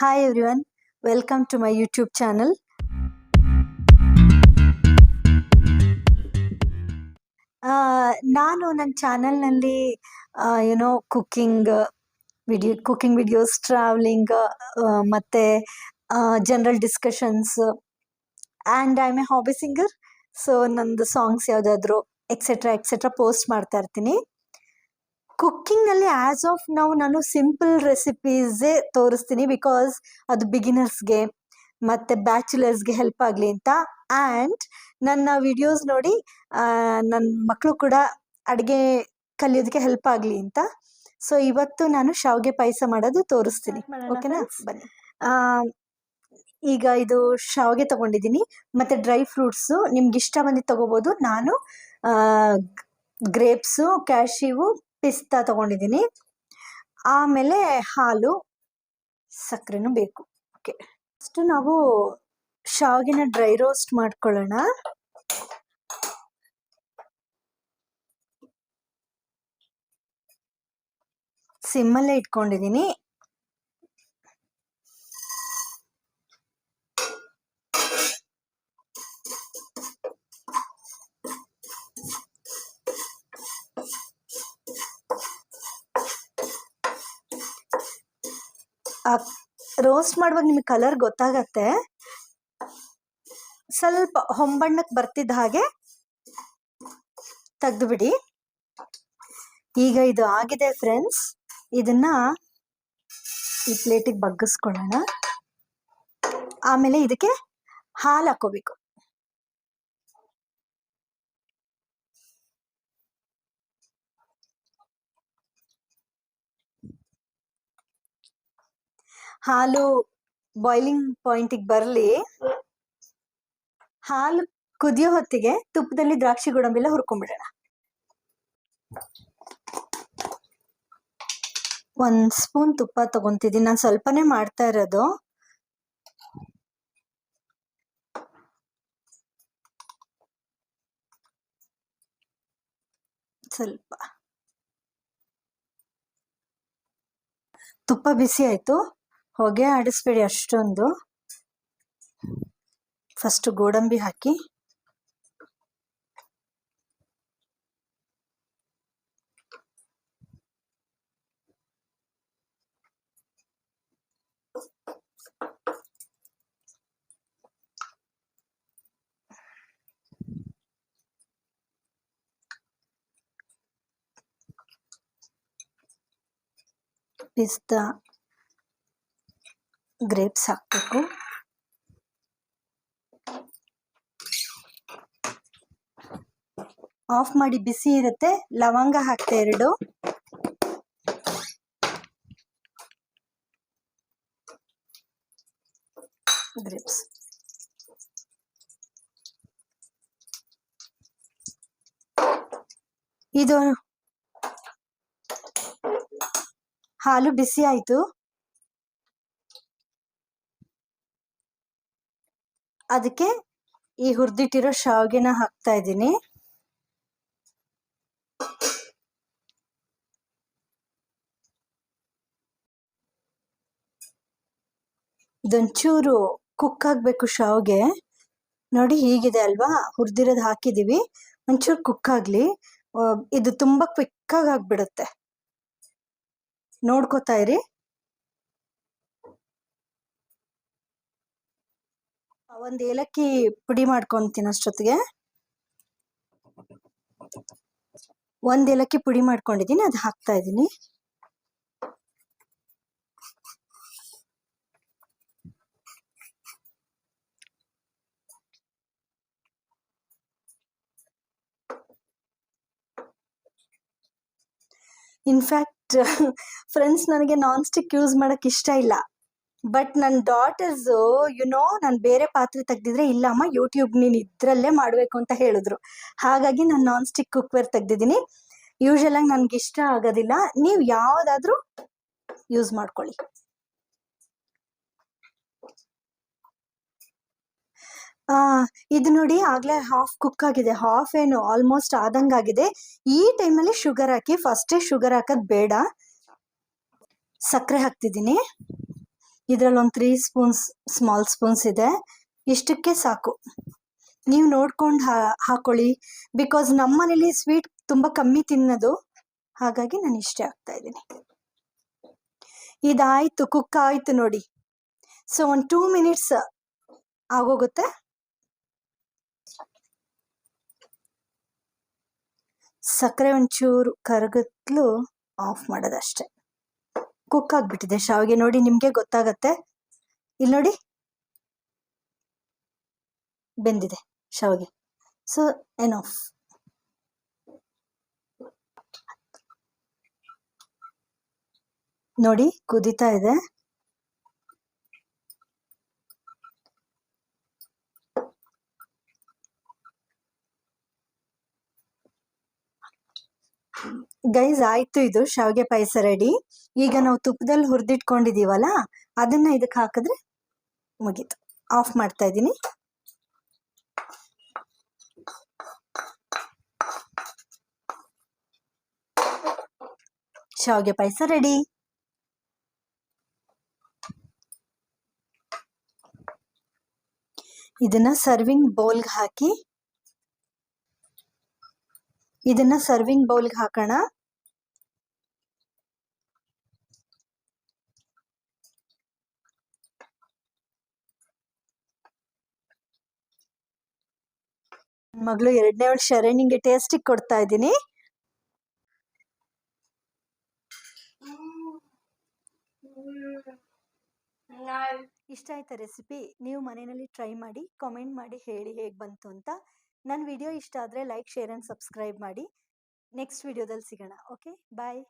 Hi everyone, welcome to my YouTube channel. ನಾನು ನನ್ನ ಚಾನಲ್ನಲ್ಲಿ ಕುಕಿಂಗ್ ವಿಡಿಯೋಸ್, ಟ್ರಾವೆಲಿಂಗ್ ಮತ್ತೆ general discussions and I am A hobby singer. So ನಂದು songs ಯಾವುದಾದ್ರು etcetera post ಮಾಡ್ತಾ ಇರ್ತೀನಿ. ಕುಕ್ಕಿಂಗ್ನಲ್ಲಿ ಆ್ಯಸ್ ಆಫ್ ನಾನು ಸಿಂಪಲ್ ರೆಸಿಪೀಸೇ ತೋರಿಸ್ತೀನಿ, ಬಿಕಾಸ್ ಅದು ಬಿಗಿನರ್ಸ್ಗೆ ಮತ್ತು ಬ್ಯಾಚುಲರ್ಸ್ಗೆ ಹೆಲ್ಪ್ ಆಗಲಿ ಅಂತ. ಆ್ಯಂಡ್ ನನ್ನ ವಿಡಿಯೋಸ್ ನೋಡಿ ನನ್ನ ಮಕ್ಕಳು ಕೂಡ ಅಡುಗೆ ಕಲಿಯೋದಕ್ಕೆ ಹೆಲ್ಪ್ ಆಗಲಿ ಅಂತ. ಸೊ ಇವತ್ತು ನಾನು ಶಾವಿಗೆ ಪಾಯಸ ಮಾಡೋದು ತೋರಿಸ್ತೀನಿ. ಓಕೆನಾ? ಬನ್ನಿ. ಈಗ ಇದು ಶಾವಿಗೆ ತೊಗೊಂಡಿದ್ದೀನಿ ಮತ್ತು ಡ್ರೈ ಫ್ರೂಟ್ಸು ನಿಮ್ಗೆ ಇಷ್ಟ ಬಂದಿದ್ದು ತೊಗೋಬೋದು. ನಾನು ಗ್ರೇಪ್ಸು, ಕ್ಯಾಶ್ಯೂ, ಪಿಸ್ತಾ ತೊಗೊಂಡಿದ್ದೀನಿ. ಆಮೇಲೆ ಹಾಲು, ಸಕ್ಕರೆನೂ ಬೇಕು. ಓಕೆ, ಫಸ್ಟು ನಾವು ಶಾವಿಗೆನ ಡ್ರೈ ರೋಸ್ಟ್ ಮಾಡ್ಕೊಳ್ಳೋಣ. ಸಿಮ್ಮಲ್ಲೇ ಇಟ್ಕೊಂಡಿದ್ದೀನಿ. ರೋಸ್ಟ್ ಮಾಡುವಾಗ ನಿಮಗೆ ಕಲರ್ ಗೊತ್ತಾಗತ್ತೆ. ಸ್ವಲ್ಪ ಹೊಂಬಣ್ಣಕ್ಕೆ ಬರ್ತಿದ್ದ ಹಾಗೆ ತೆಗೆದು ಬಿಡಿ. ಈಗ ಇದು ಆಗಿದೆ ಫ್ರೆಂಡ್ಸ್. ಇದನ್ನ ಈ ಪ್ಲೇಟಿಗೆ ಬಗ್ಗಿಸ್ಕೊಳ್ಳೋಣ. ಆಮೇಲೆ ಇದಕ್ಕೆ ಹಾಲು ಹಾಕೋಬೇಕು. ಹಾಲು ಬಾಯ್ಲಿಂಗ್ ಪಾಯಿಂಟಿಗೆ ಬರಲಿ. ಹಾಲು ಕುದಿಯೋ ಹೊತ್ತಿಗೆ ತುಪ್ಪದಲ್ಲಿ ದ್ರಾಕ್ಷಿ ಗೋಡಂಬಿ ಎಲ್ಲ ಹುರ್ಕೊಂಡ್ಬಿಡೋಣ. 1 ಸ್ಪೂನ್ ತುಪ್ಪ ತಗೊಂತಿದ್ದೀನಿ. ನಾನು ಸ್ವಲ್ಪನೇ ಮಾಡ್ತಾ ಇರೋದು. ಸ್ವಲ್ಪ ತುಪ್ಪ ಬಿಸಿ ಆಯ್ತು. ಹೊಗೆ ಆಡಿಸ್ಬೇಡಿ ಅಷ್ಟೊಂದು. ಫಸ್ಟ್ ಗೋಡಂಬಿ ಹಾಕಿ, ಪಿಸ್ತಾ, ಗ್ರೇಪ್ಸ್ ಹಾಕಬೇಕು. ಆಫ್ ಮಾಡಿ, ಬಿಸಿ ಇರುತ್ತೆ. ಲವಂಗ ಹಾಕ್ತೆ 2. ಗ್ರೇಪ್ಸ್ ಇದು ಹಾಲು ಬಿಸಿ ಆಯ್ತು. ಅದಕ್ಕೆ ಈ ಹುರಿದಿಟ್ಟಿರೋ ಶಾವಿಗೆನ ಹಾಕ್ತಾ ಇದ್ದೀನಿ. ಇದೊಂಚೂರು ಕುಕ್ ಆಗಬೇಕು ಶಾವಿಗೆ. ನೋಡಿ ಹೀಗಿದೆ ಅಲ್ವಾ? ಹುರಿದಿರೋದು ಹಾಕಿದ್ದೀವಿ. ಒಂಚೂರು ಕುಕ್ ಆಗಲಿ. ಇದು ತುಂಬ ಕ್ವಿಕ್ಕಾಗಿ ಆಗಿಬಿಡುತ್ತೆ. ನೋಡ್ಕೋತಾ ಇರಿ. ಒಂದು ಏಲಕ್ಕಿ ಪುಡಿ ಮಾಡ್ಕೊತೀನಿ ಅಷ್ಟೊತ್ತಿಗೆ. 1 ಏಲಕ್ಕಿ ಪುಡಿ ಮಾಡ್ಕೊಂಡಿದ್ದೀನಿ, ಅದು ಹಾಕ್ತಾ ಇದ್ದೀನಿ. ಇನ್ಫ್ಯಾಕ್ಟ್ ಫ್ರೆಂಡ್ಸ್, ನನಗೆ ನಾನ್ ಸ್ಟಿಕ್ ಯೂಸ್ ಮಾಡಕ್ ಇಷ್ಟ ಇಲ್ಲ. ಬಟ್ ನನ್ನ ಡಾಟರ್ಸು ನಾನು ಬೇರೆ ಪಾತ್ರೆ ತೆಗ್ದಿದ್ರೆ, ಇಲ್ಲ ಅಮ್ಮ ಯೂಟ್ಯೂಬ್ ನೀನು ಇದ್ರಲ್ಲೇ ಮಾಡಬೇಕು ಅಂತ ಹೇಳಿದ್ರು. ಹಾಗಾಗಿ ನಾನು ನಾನ್ ಸ್ಟಿಕ್ ಕುಕ್ವೇರ್ ತೆಗ್ದಿದ್ದೀನಿ. ಯೂಶಲಾಗಿ ನನಗೆ ಇಷ್ಟ ಆಗೋದಿಲ್ಲ. ನೀವು ಯಾವುದಾದ್ರೂ ಯೂಸ್ ಮಾಡ್ಕೊಳ್ಳಿ. ಇದು ನೋಡಿ, ಆಗಲೇ ಹಾಫ್ ಕುಕ್ ಆಗಿದೆ. ಹಾಫ್ ಏನು, ಆಲ್ಮೋಸ್ಟ್ ಆದಂಗಾಗಿದೆ. ಈ ಟೈಮಲ್ಲಿ ಶುಗರ್ ಹಾಕಿ. ಫಸ್ಟೇ ಶುಗರ್ ಹಾಕೋದು ಬೇಡ. ಸಕ್ಕರೆ ಹಾಕ್ತಿದ್ದೀನಿ. ಇದರಲ್ಲಿ ಒಂದು 3 ಸ್ಪೂನ್ಸ್ ಸ್ಮಾಲ್ ಸ್ಪೂನ್ಸ್ ಇದೆ. ಇಷ್ಟಕ್ಕೆ ಸಾಕು. ನೀವು ನೋಡ್ಕೊಂಡು ಹಾಕೊಳ್ಳಿ. ಬಿಕಾಸ್ ನಮ್ಮ ಮನೇಲಿ ಸ್ವೀಟ್ ತುಂಬ ಕಮ್ಮಿ ತಿನ್ನೋದು, ಹಾಗಾಗಿ ನಾನು ಇಷ್ಟೇ ಹಾಕ್ತಾ ಇದ್ದೀನಿ. ಇದಾಯ್ತು, ಕುಕ್ ಆಯ್ತು ನೋಡಿ. ಸೊ ಒಂದು 2 ಮಿನಿಟ್ಸ್ ಆಗೋಗುತ್ತೆ. ಸಕ್ಕರೆ ಒಂಚೂರು ಕರಗತ್ಲು ಆಫ್ ಮಾಡೋದಷ್ಟೇ. ಕುಕ್ ಆಗಿಬಿಟ್ಟಿದೆ ಶಾವಿಗೆ, ನೋಡಿ ನಿಮಗೆ ಗೊತ್ತಾಗತ್ತೆ. ಇಲ್ಲಿ ನೋಡಿ ಬೆಂದಿದೆ ಶಾವಿಗೆ. So enough. ನೋಡಿ ಕುದೀತಾ ಇದೆ. ಗೈಸ್ ಆಯ್ತು, ಇದು ಶಾವಿಗೆ ಪಾಯಸ ರೆಡಿ. ಈಗ ನಾವು ತುಪ್ಪದಲ್ಲಿ ಹುರಿದಿಟ್ಕೊಂಡಿದೀವಲ್ಲ, ಅದನ್ನ ಇದಕ್ಕೆ ಹಾಕಿದ್ರೆ ಮುಗೀತು. ಆಫ್ ಮಾಡ್ತಾ ಇದ್ದೀನಿ. ಶಾವಿಗೆ ಪಾಯಸ ರೆಡಿ. ಇದನ್ನ ಸರ್ವಿಂಗ್ ಬೌಲ್ಗೆ ಹಾಕಿ, ಇದನ್ನ ಸರ್ವಿಂಗ್ ಬೌಲ್ಗೆ ಹಾಕೋಣ. ಮಗಳು 2ನೇ ಶರಣಿಗೆ ಟೇಸ್ಟಿಗೆ ಕೊಡ್ತಾ ಇದ್ದೀನಿ. ಇಷ್ಟ ಆಯ್ತಾ ರೆಸಿಪಿ? ನೀವು ಮನೆಯಲ್ಲಿ ಟ್ರೈ ಮಾಡಿ, ಕಾಮೆಂಟ್ ಮಾಡಿ ಹೇಳಿ ಹೇಗೆ ಬಂತು ಅಂತ. ನನ್ನ ವಿಡಿಯೋ ಇಷ್ಟ ಆದರೆ ಲೈಕ್, ಶೇರ್ ಆ್ಯಂಡ್ ಸಬ್ಸ್ಕ್ರೈಬ್ ಮಾಡಿ. ನೆಕ್ಸ್ಟ್ ವಿಡಿಯೋದಲ್ಲಿ ಸಿಗೋಣ. ಓಕೆ, ಬಾಯ್.